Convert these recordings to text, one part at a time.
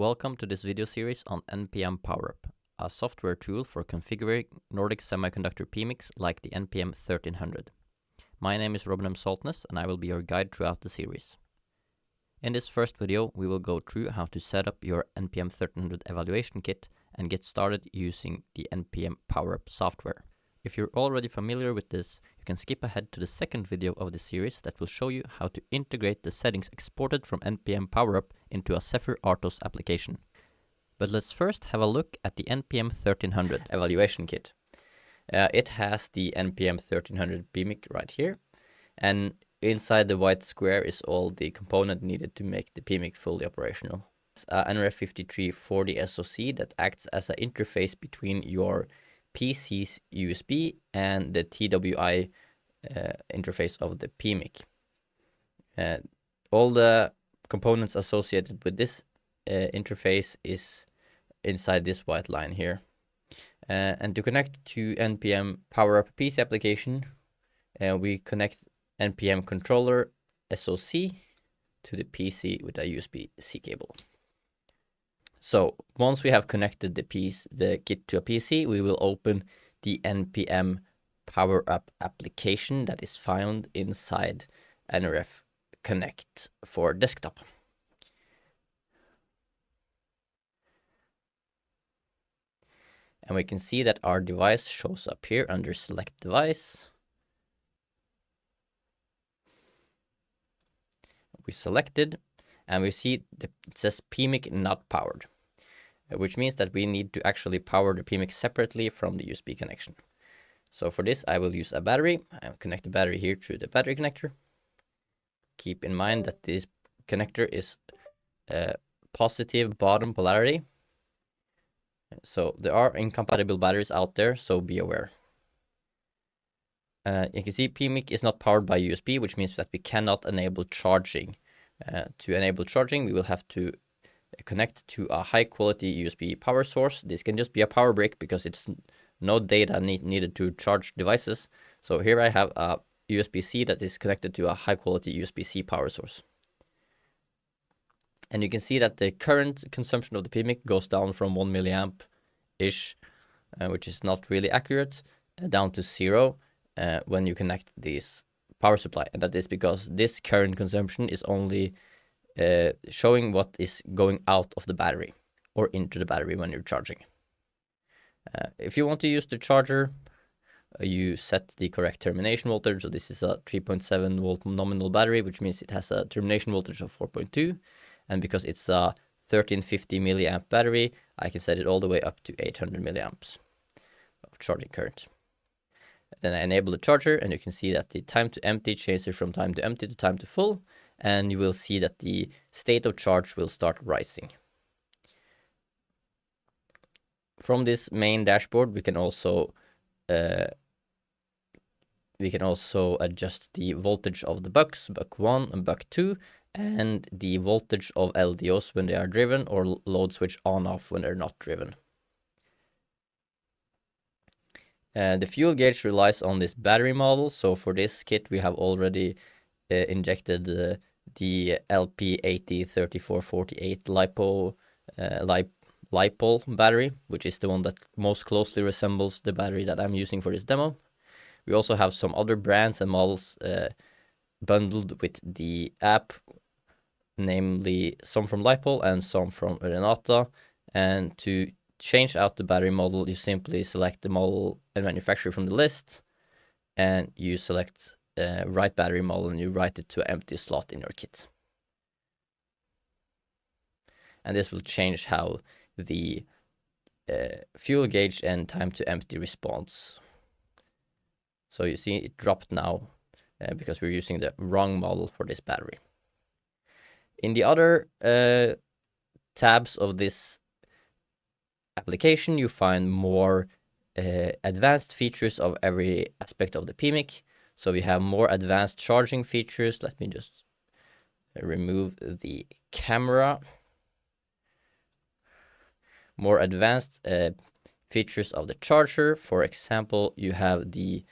Welcome to this video series on npm PowerUp, a software tool for configuring Nordic semiconductor PMICs like the npm 1300. My name is Robin M. Saltnes and I will be your guide throughout the series. In this first video, we will go through how to set up your npm 1300 evaluation kit and get started using the npm PowerUp software. If you're already familiar with this, you can skip ahead to the second video of the series that will show you how to integrate the settings exported from npm PowerUp into a Zephyr RTOS application. But let's first have a look at the npm 1300 evaluation kit. It has the npm 1300 PMIC right here, and inside the white square is all the component needed to make the PMIC fully operational. It's a nRF5340 SoC that acts as an interface between your PC's USB and the TWI interface of the PMIC. All the components associated with this interface is inside this white line here. And to connect to npm PowerUp PC application, we connect npm controller SoC to the PC with a USB-C cable. So once we have connected the kit to a PC, we will open the npm PowerUp application that is found inside nrf Connect for desktop. And we can see that our device shows up here under select device. We selected, and we see it says PMIC not powered, which means that we need to actually power the PMIC separately from the USB connection. So for this, I will use a battery. I'll connect the battery here through the battery connector. Keep in mind that this connector is positive bottom polarity. So there are incompatible batteries out there, so be aware. You can see PMIC is not powered by USB, which means that we cannot enable charging. To enable charging, we will have to connect to a high-quality USB power source. This can just be a power brick because it's no data needed to charge devices. So here I have a USB-C that is connected to a high-quality USB-C power source. And you can see that the current consumption of the PMIC goes down from 1 milliamp-ish, which is not really accurate, down to 0 when you connect this power supply. And that is because this current consumption is only showing what is going out of the battery or into the battery when you're charging. If you want to use the charger, you set the correct termination voltage. So this is a 3.7 volt nominal battery, which means it has a termination voltage of 4.2. And because it's a 1350 milliamp battery, I can set it all the way up to 800 milliamps of charging current. Then I enable the charger, and you can see that the time to empty changes from time to empty to time to full, and you will see that the state of charge will start rising. From this main dashboard, we can also adjust the voltage of the bucks, buck 1 and buck 2, and the voltage of LDOs when they are driven, or load switch on-off when they're not driven. The fuel gauge relies on this battery model. So for this kit, we have already injected the LP803448 LiPo battery, which is the one that most closely resembles the battery that I'm using for this demo. We also have some other brands and models bundled with the app, namely some from LiPo and some from Renata. And to change out the battery model, you simply select the model and manufacturer from the list, and you select write battery model, and you write it to an empty slot in your kit. And this will change how the fuel gauge and time to empty responds. So you see it dropped now because we're using the wrong model for this battery. In the other tabs of this application, you find more advanced features of every aspect of the PMIC. So we have more advanced charging features. Let me just remove the camera. More advanced features of the charger. For example, you have the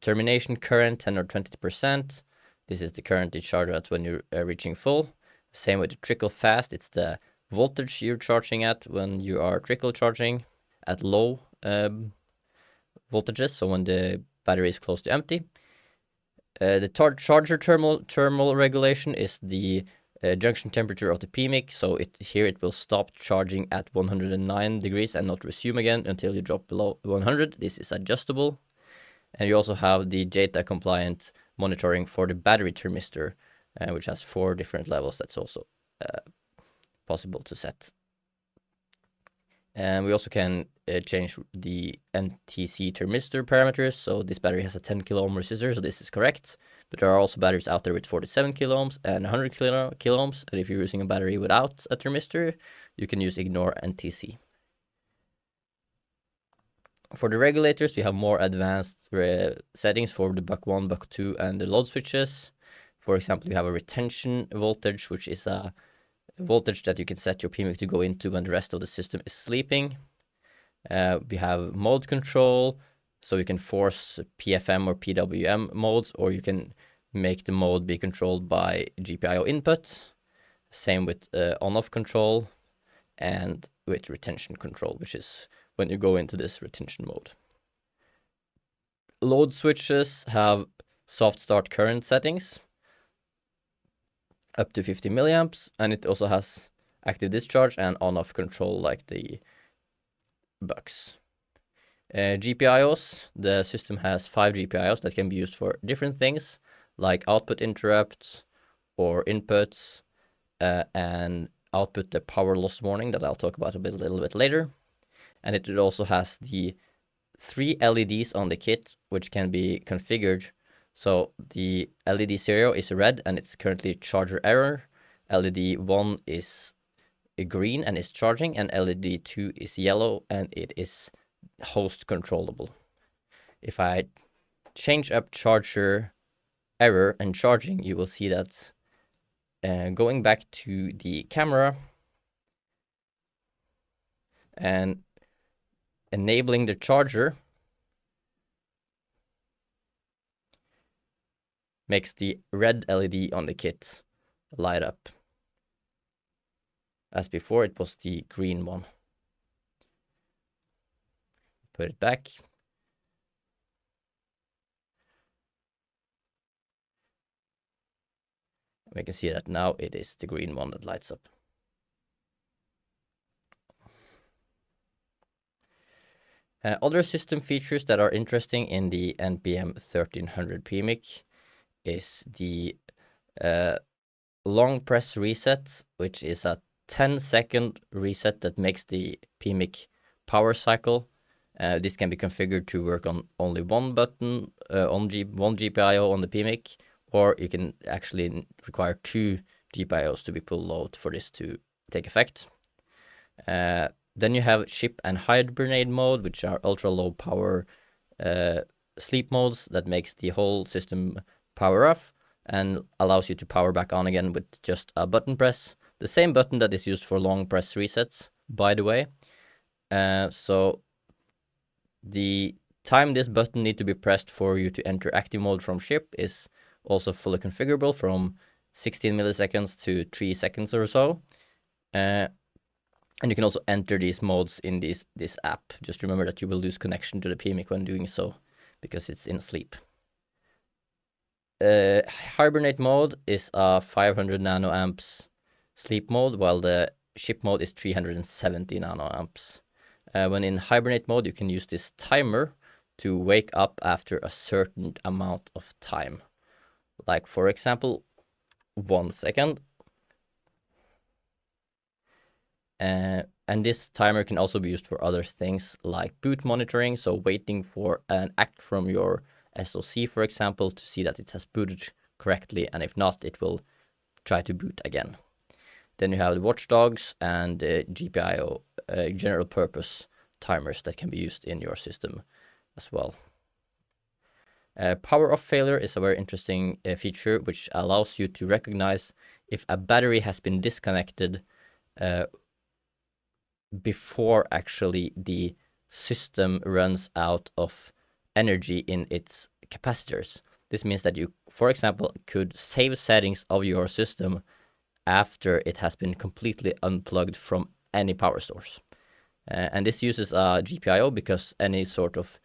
termination current 10 or 20%. This is the current you charge at when you're reaching full. Same with the trickle fast. It's the voltage you're charging at when you are trickle charging at low voltages, so when the battery is close to empty. The charger thermal regulation is the junction temperature of the PMIC, so here it will stop charging at 109 degrees and not resume again until you drop below 100. This is adjustable. And you also have the JETA compliant monitoring for the battery thermistor, which has 4 different levels. That's also possible to set. And we also can change the NTC thermistor parameters. So this battery has a 10 kilo ohm resistor, so this is correct. But there are also batteries out there with 47 kilo ohms and 100 kilo ohms. And if you're using a battery without a thermistor, you can use ignore NTC. For the regulators, we have more advanced settings for the buck 1, buck 2, and the load switches. For example, you have a retention voltage, which is a voltage that you can set your PMIC to go into when the rest of the system is sleeping. We have mode control, so you can force PFM or PWM modes, or you can make the mode be controlled by GPIO input. Same with on-off control and with retention control, which is when you go into this retention mode. Load switches have soft start current settings up to 50 milliamps, and it also has active discharge and on-off control like the bucks. GPIOs, the system has 5 GPIOs that can be used for different things like output interrupts or inputs, and output the power loss warning that I'll talk about a little bit later. And it also has the 3 LEDs on the kit, which can be configured. So the LED 0 is red and it's currently charger error. LED 1 is green and is charging, and LED 2 is yellow and it is host controllable. If I change up charger error and charging, you will see that going back to the camera and enabling the charger makes the red LED on the kit light up. As before, it was the green one. Put it back. We can see that now it is the green one that lights up. Other system features that are interesting in the nPM 1300 PMIC is the long press reset, which is a 10-second reset that makes the PMIC power cycle. This can be configured to work on only one button, one GPIO on the PMIC, or you can actually require 2 GPIOs to be pulled load for this to take effect. Then you have ship and hibernate mode, which are ultra low power sleep modes that makes the whole system power off and allows you to power back on again with just a button press. The same button that is used for long press resets, by the way. So the time this button needs to be pressed for you to enter active mode from ship is also fully configurable from 16 milliseconds to 3 seconds or so. And you can also enter these modes in this app. Just remember that you will lose connection to the PMIC when doing so, because it's in sleep. Hibernate mode is a 500 nanoamps sleep mode, while the ship mode is 370 nanoamps. When in hibernate mode, you can use this timer to wake up after a certain amount of time. Like, for example, 1 second. And this timer can also be used for other things like boot monitoring, so waiting for an act from your SoC, for example, to see that it has booted correctly, and if not, it will try to boot again. Then you have the watchdogs and GPIO, general purpose timers that can be used in your system as well. Power off failure is a very interesting feature which allows you to recognize if a battery has been disconnected before actually the system runs out of energy in its capacitors. This means that you, for example, could save settings of your system after it has been completely unplugged from any power source. And this uses a GPIO because any sort of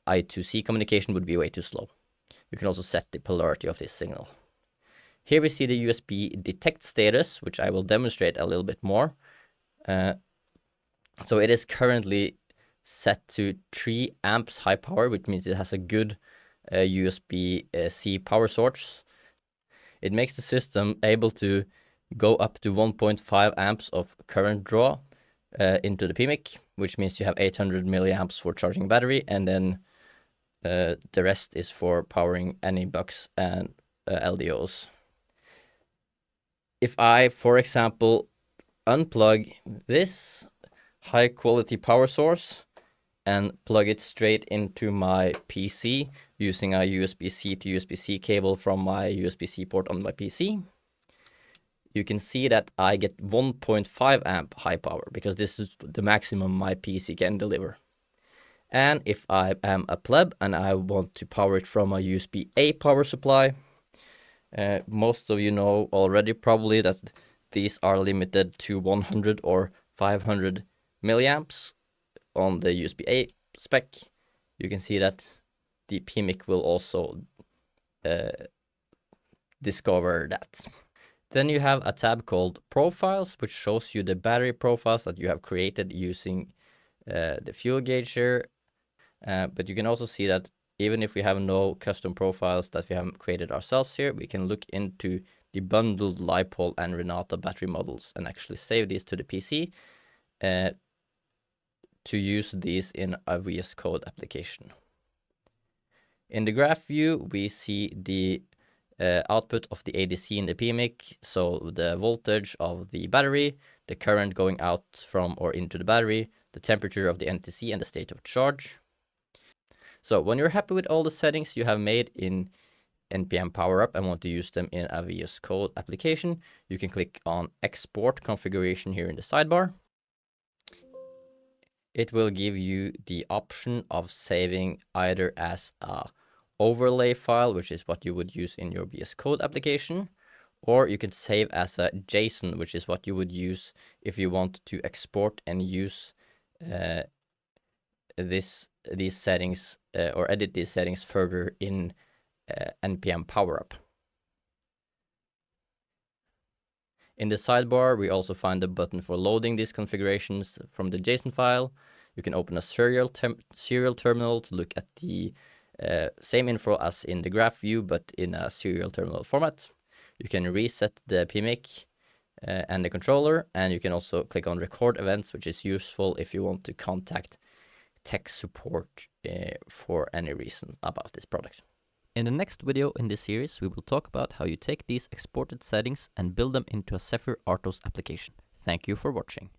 I2C communication would be way too slow. You can also set the polarity of this signal. Here we see the USB detect status, which I will demonstrate a little bit more. So it is currently set to 3 amps high power, which means it has a good USB-C power source. It makes the system able to go up to 1.5 amps of current draw into the PMIC, which means you have 800 milliamps for charging battery, and then the rest is for powering any bucks and LDOs. If I, for example, unplug this high quality power source and plug it straight into my PC using a USB-C to USB-C cable from my USB-C port on my PC, you can see that I get 1.5 amp high power because this is the maximum my PC can deliver. And if I am a pleb and I want to power it from a USB-A power supply, most of you know already probably that these are limited to 100 or 500 milliamps on the USB-A spec. You can see that the PMIC will also discover that. Then you have a tab called Profiles, which shows you the battery profiles that you have created using the fuel gauge here. But you can also see that even if we have no custom profiles that we have created ourselves here, we can look into the bundled LiPo and Renata battery models and actually save these to the PC to use these in a VS Code application. In the graph view, we see the output of the ADC in the PMIC, so the voltage of the battery, the current going out from or into the battery, the temperature of the NTC, and the state of charge. So when you're happy with all the settings you have made in npm PowerUp and want to use them in a VS Code application, you can click on Export Configuration here in the sidebar. It will give you the option of saving either as a overlay file, which is what you would use in your VS Code application, or you can save as a JSON, which is what you would use if you want to export and use these settings or edit these settings further in npm PowerUp. In the sidebar, we also find the button for loading these configurations from the JSON file. You can open a serial terminal to look at the same info as in the graph view, but in a serial terminal format. You can reset the PMIC and the controller, and you can also click on record events, which is useful if you want to contact tech support for any reason about this product. In the next video in this series, we will talk about how you take these exported settings and build them into a Zephyr RTOS application. Thank you for watching.